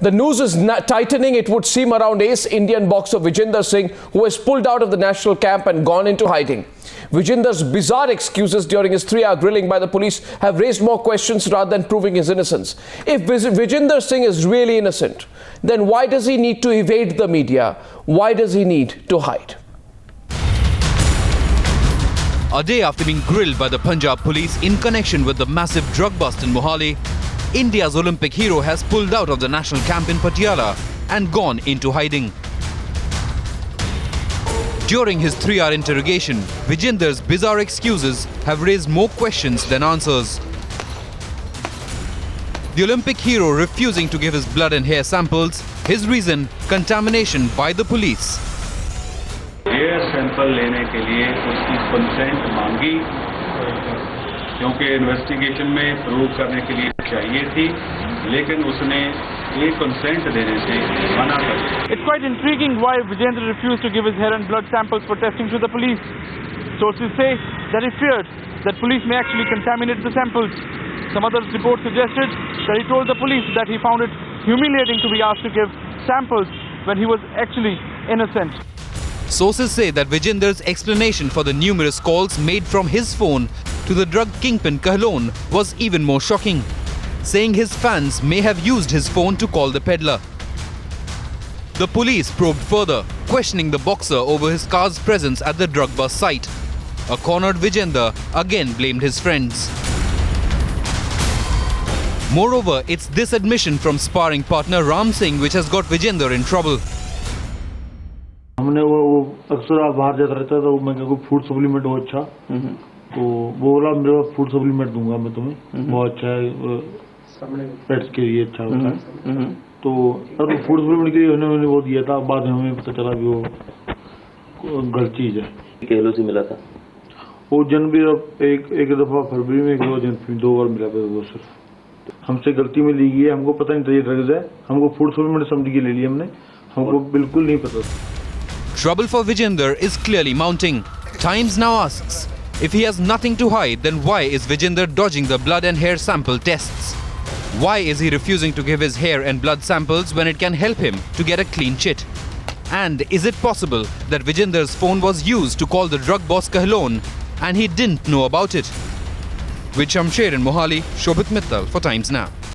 The noose is tightening, it would seem, around ace Indian boxer Vijender Singh, who has pulled out of the national camp and gone into hiding. Vijender's bizarre excuses during his 3-hour grilling by the police have raised more questions rather than proving his innocence. If Vijender Singh is really innocent, then why does he need to evade the media? Why does he need to hide? A day after being grilled by the Punjab police in connection with the massive drug bust in Mohali, India's Olympic hero has pulled out of the national camp in Patiala and gone into hiding. During his 3-hour interrogation, Vijender's bizarre excuses have raised more questions than answers. The Olympic hero refusing to give his blood and hair samples, his reason, contamination by the police. Hair sample लेने के लिए उसकी consent मांगी क्योंकि investigation में prove करने के लिए चाहिए थी, लेकिन उसने ये कंसेंट देने से मना कर दिया. It's quite intriguing why Vijender refused to give his hair and blood samples for testing to the police. Sources say that he feared that police may actually contaminate the samples. Some other reports suggested that he told the police that he found it humiliating to be asked to give samples when he was actually innocent. Sources say that Vijender's explanation for the numerous calls made from his phone to the drug kingpin Kahlon was even more shocking, saying his fans may have used his phone to call the peddler. The police probed further, questioning the boxer over his car's presence at the drug bust site. A cornered Vijender again blamed his friends. Moreover, it's this admission from sparring partner Ram Singh which has got Vijender in trouble. हमने वो अक्सर आप बाहर जाता रहता है तो मैं कहूँ फूड सप्लीमेंट हो अच्छा, तो वो बोला मेरे पास फूड सप्लीमेंट दूंगा मैं तुम्हें, बहुत अच्छा है, पेट्स के लिए अच्छा होता है. तो सर फूड सप्लीमेंट के लिए उन्होंने वो दिया था, बाद में हमें पता चला कि वो गलत चीज़ है. केलो से मिला था वो जनवरी एक दफ़ा फरवरी में, 2 जनवरी 2 बार मिला था. वो सिर्फ हमसे गलती में ली गई है, हमको पता नहीं था ये ड्रग्स है, हमको फूड सप्लीमेंट समझ के ले लिया हमने, हमको बिल्कुल नहीं पता था. Trouble for Vijender is clearly mounting. Times now asks, if he has nothing to hide, then why is Vijender dodging the blood and hair sample tests? Why is he refusing to give his hair and blood samples when it can help him to get a clean chit? And is it possible that Vijender's phone was used to call the drug boss Kahlon and he didn't know about it? With Shamsher in Mohali, Shobhit Mittal for Times Now.